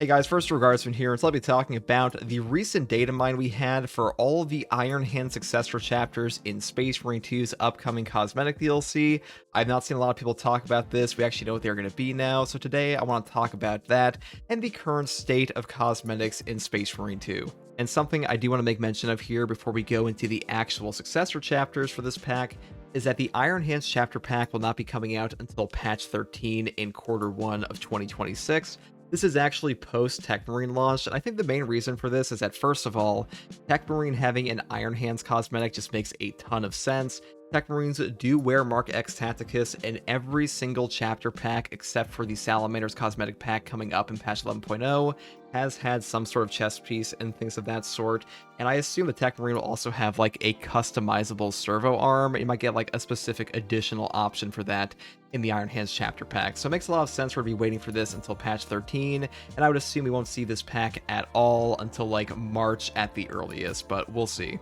Hey guys, first regards from here, so I'll be talking about the recent data mine we had for all of the Iron Hands Successor chapters in Space Marine 2's upcoming Cosmetic DLC. I've not seen a lot of people talk about this, we actually know what they're going to be now, so today I want to talk about that and the current state of cosmetics in Space Marine 2. And something I do want to make mention of here before we go into the actual Successor chapters for this pack is that the Iron Hands chapter pack will not be coming out until patch 13 in Q1 of 2026. This is actually post-Tech Marine launch, and I think the main reason for this is that, first of all, Tech Marine having an Iron Hands cosmetic just makes a ton of sense. Tech Marines do wear Mark X Tacticus in every single chapter pack except for the Salamander's cosmetic pack coming up in patch 11.0, has had some sort of chest piece and things of that sort, and I assume the Tech Marine will also have like a customizable servo arm. You might get like a specific additional option for that in the Iron Hands chapter pack, so it makes a lot of sense for to be waiting for this until patch 13, and I would assume we won't see this pack at all until like March at the earliest, but we'll see.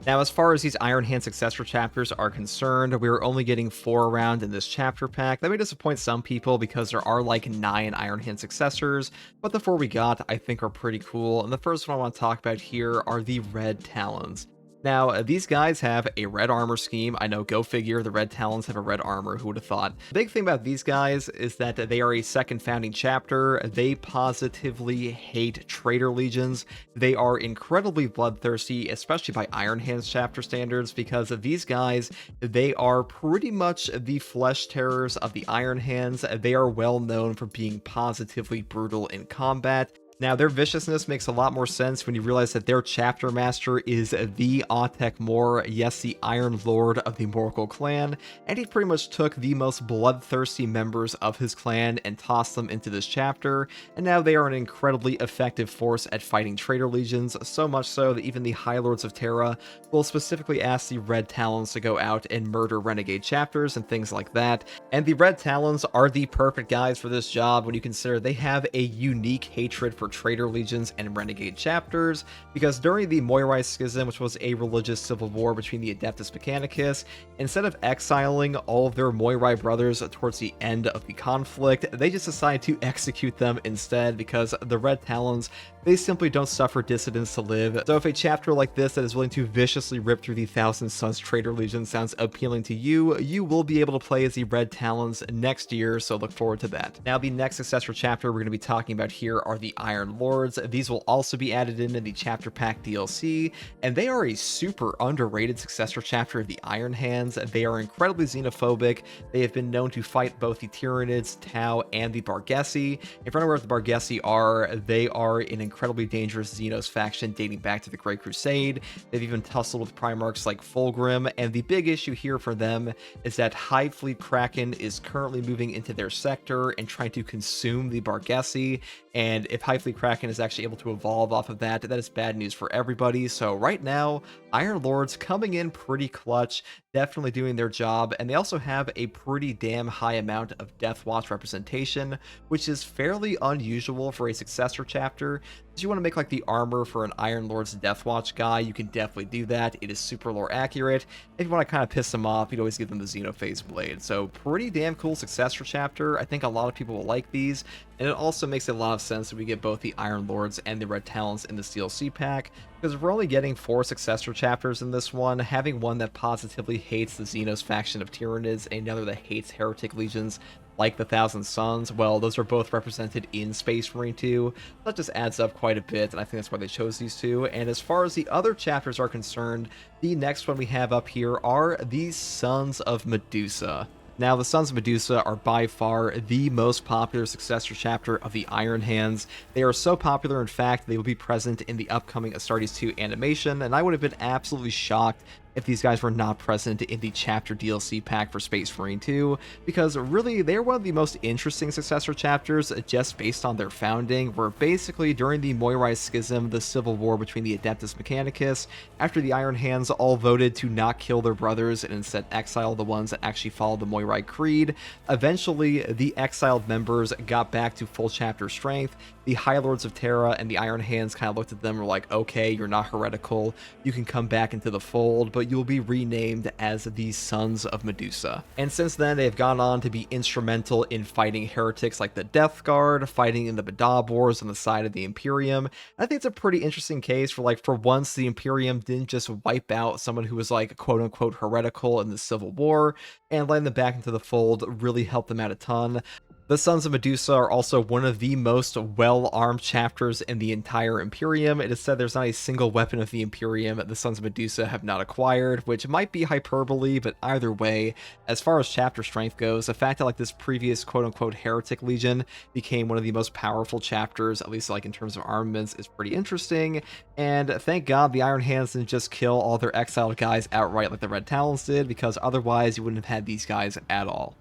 Now, as far as these Iron Hand Successor chapters are concerned, we are only getting 4 around in this chapter pack. That may disappoint some people because there are like 9 Iron Hand Successors, but the 4 we got I think are pretty cool, and the first one I want to talk about here are the Red Talons. Now, these guys have a red armor scheme. I know, go figure, the Red Talons have a red armor, who would have thought? The big thing about these guys is that they are a second founding chapter. They positively hate traitor legions. They are incredibly bloodthirsty, especially by Iron Hands chapter standards, because of these guys, they are pretty much the flesh terrors of the Iron Hands. They are well known for being positively brutal in combat. Now, their viciousness makes a lot more sense when you realize that their chapter master is the Autek Mor, yes, the Iron Lord of the Morgul clan, and he pretty much took the most bloodthirsty members of his clan and tossed them into this chapter, and now they are an incredibly effective force at fighting traitor legions, so much so that even the High Lords of Terra will specifically ask the Red Talons to go out and murder renegade chapters and things like that, and the Red Talons are the perfect guys for this job when you consider they have a unique hatred for traitor legions and renegade chapters, because during the Moirai Schism, which was a religious civil war between the Adeptus Mechanicus, instead of exiling all of their Moirai brothers towards the end of the conflict, they just decided to execute them instead, because the Red Talons, they simply don't suffer dissidents to live. So if a chapter like this that is willing to viciously rip through the Thousand Sons traitor legion sounds appealing to you, you will be able to play as the Red Talons next year, so look forward to that. Now, the next Successor chapter we're going to be talking about here are the Iron Lords. These will also be added in the chapter pack DLC, and they are a super underrated Successor chapter of the Iron Hands. They are incredibly xenophobic. They have been known to fight both the Tyranids, Tau, and the Barghesi. If you're unaware what the Barghesi are, they are an incredibly dangerous Xenos faction dating back to the Great Crusade. They've even tussled with Primarchs like Fulgrim, and the big issue here for them is that Hive Fleet Kraken is currently moving into their sector and trying to consume the Barghesi, and if Hive Fleet Kraken is actually able to evolve off of that, that is bad news for everybody. So right now, Iron Lords coming in pretty clutch, definitely doing their job, and they also have a pretty damn high amount of Death Watch representation, which is fairly unusual for a Successor chapter. If you want to make like the armor for an Iron Lord's Death Watch guy, you can definitely do that. It is super lore accurate. If you want to kind of piss them off, you'd always give them the Xenophase Blade. So pretty damn cool Successor chapter. I think a lot of people will like these, and it also makes a lot of sense that we get both the Iron Lords and the Red Talons in this DLC pack, because we're only getting 4 Successor chapters in this one. Having one that positively hates the Xenos faction of Tyranids and another that hates heretic legions like the Thousand Sons, well, those are both represented in Space Marine 2. That just adds up quite a bit, and I think that's why they chose these two. And as far as the other chapters are concerned, the next one we have up here are the Sons of Medusa. Now, the Sons of Medusa are by far the most popular Successor chapter of the Iron Hands. They are so popular, in fact, they will be present in the upcoming Astartes 2 animation, and I would have been absolutely shocked if these guys were not present in the chapter DLC pack for Space Marine 2, because really they're one of the most interesting Successor chapters just based on their founding, where basically during the Moirai Schism, the civil war between the Adeptus Mechanicus, after the Iron Hands all voted to not kill their brothers and instead exile the ones that actually followed the Moirai Creed, eventually the exiled members got back to full chapter strength, the High Lords of Terra and the Iron Hands kind of looked at them and were like, okay, you're not heretical, you can come back into the fold, but you'll be renamed as the Sons of Medusa. And since then, they've gone on to be instrumental in fighting heretics like the Death Guard, fighting in the Badab Wars on the side of the Imperium. I think it's a pretty interesting case for, like, for once the Imperium didn't just wipe out someone who was like quote-unquote heretical in the Civil War, and letting them back into the fold really helped them out a ton. The Sons of Medusa are also one of the most well-armed chapters in the entire Imperium. It is said there's not a single weapon of the Imperium the Sons of Medusa have not acquired, which might be hyperbole, but either way, as far as chapter strength goes, the fact that like this previous quote-unquote heretic legion became one of the most powerful chapters, at least like in terms of armaments, is pretty interesting. And thank God the Iron Hands didn't just kill all their exiled guys outright like the Red Talons did, because otherwise you wouldn't have had these guys at all.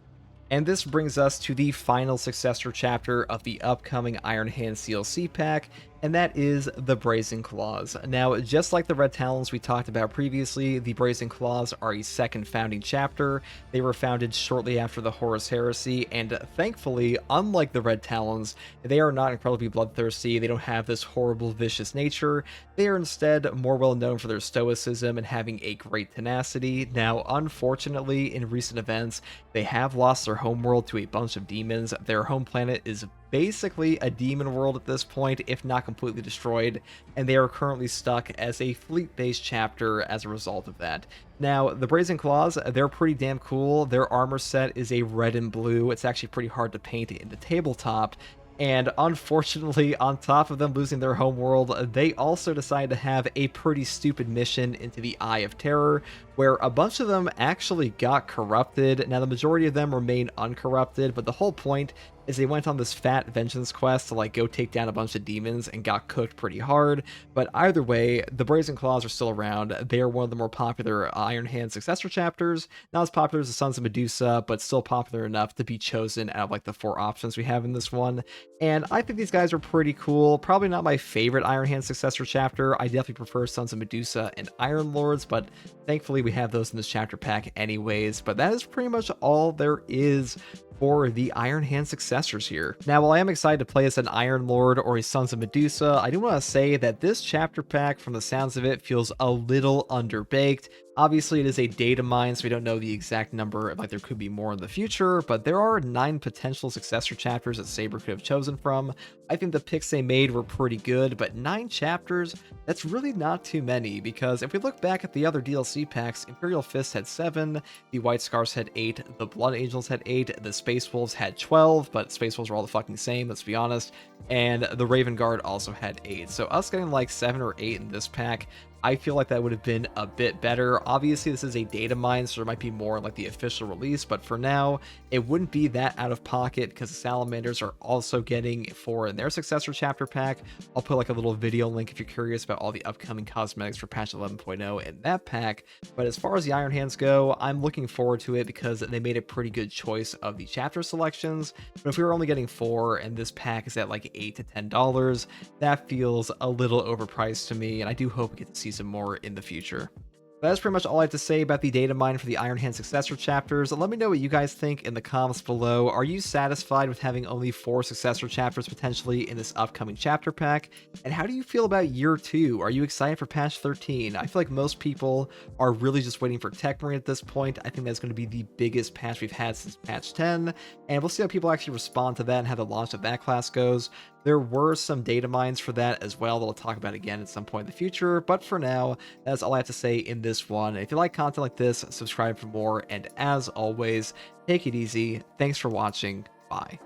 And this brings us to the final successor chapter of the upcoming Iron Hands DLC pack, and that is the Brazen Claws. Now, just like the Red Talons we talked about previously, the Brazen Claws are a second founding chapter. They were founded shortly after the Horus Heresy, and thankfully, unlike the Red Talons, they are not incredibly bloodthirsty. They don't have this horrible, vicious nature. They are instead more well known for their stoicism and having a great tenacity. Now, unfortunately, in recent events, they have lost their homeworld to a bunch of demons. Their home planet is basically a demon world at this point, if not completely destroyed, and they are currently stuck as a fleet-based chapter as a result of that. Now, the Brazen Claws, they're pretty damn cool. Their armor set is a red and blue. It's actually pretty hard to paint in the tabletop. And unfortunately, on top of them losing their homeworld, they also decided to have a pretty stupid mission into the Eye of Terror, where a bunch of them actually got corrupted. Now, the majority of them remain uncorrupted, but the whole point is they went on this fat vengeance quest to like go take down a bunch of demons and got cooked pretty hard. But either way, the Brazen Claws are still around. They are one of the more popular Iron Hands Successor chapters. Not as popular as the Sons of Medusa, but still popular enough to be chosen out of like the 4 options we have in this one. And I think these guys are pretty cool. Probably not my favorite Iron Hands Successor chapter. I definitely prefer Sons of Medusa and Iron Lords, but thankfully we have those in this chapter pack anyways. But that is pretty much all there is for the Iron Hand successors here. Now, while I am excited to play as an Iron Lord or a Sons of Medusa, I do want to say that this chapter pack, from the sounds of it, feels a little underbaked. Obviously, it is a data mine, so we don't know the exact number, like there could be more in the future, but there are 9 potential successor chapters that Saber could have chosen from. I think the picks they made were pretty good, but 9 chapters, that's really not too many, because if we look back at the other DLC packs, Imperial Fist had 7, the White Scars had 8, the Blood Angels had 8, the Space Wolves had 12, but Space Wolves were all the fucking same, let's be honest, and the Raven Guard also had 8. So us getting like 7 or 8 in this pack, I feel like that would have been a bit better. Obviously, this is a data mine, so there might be more like the official release, but for now, it wouldn't be that out of pocket because the Salamanders are also getting 4 in their successor chapter pack. I'll put like a little video link if you're curious about all the upcoming cosmetics for patch 11.0 in that pack. But as far as the Iron Hands go, I'm looking forward to it because they made a pretty good choice of the chapter selections. But if we were only getting 4 and this pack is at like $8 to $10, that feels a little overpriced to me, and I do hope we get to see some more in the future. But that's pretty much all I have to say about the data mine for the Iron Hand successor chapters. Let me know what you guys think in the comments below. Are you satisfied with having only 4 successor chapters potentially in this upcoming chapter pack? And how do you feel about year 2? Are you excited for patch 13? I feel like most people are really just waiting for Tech Marine at this point. I think that's going to be the biggest patch we've had since patch 10, and we'll see how people actually respond to that and how the launch of that class goes. There were some data mines for that as well that I'll talk about again at some point in the future, but for now, that's all I have to say in this one. If you like content like this, subscribe for more, and as always, take it easy. Thanks for watching. Bye.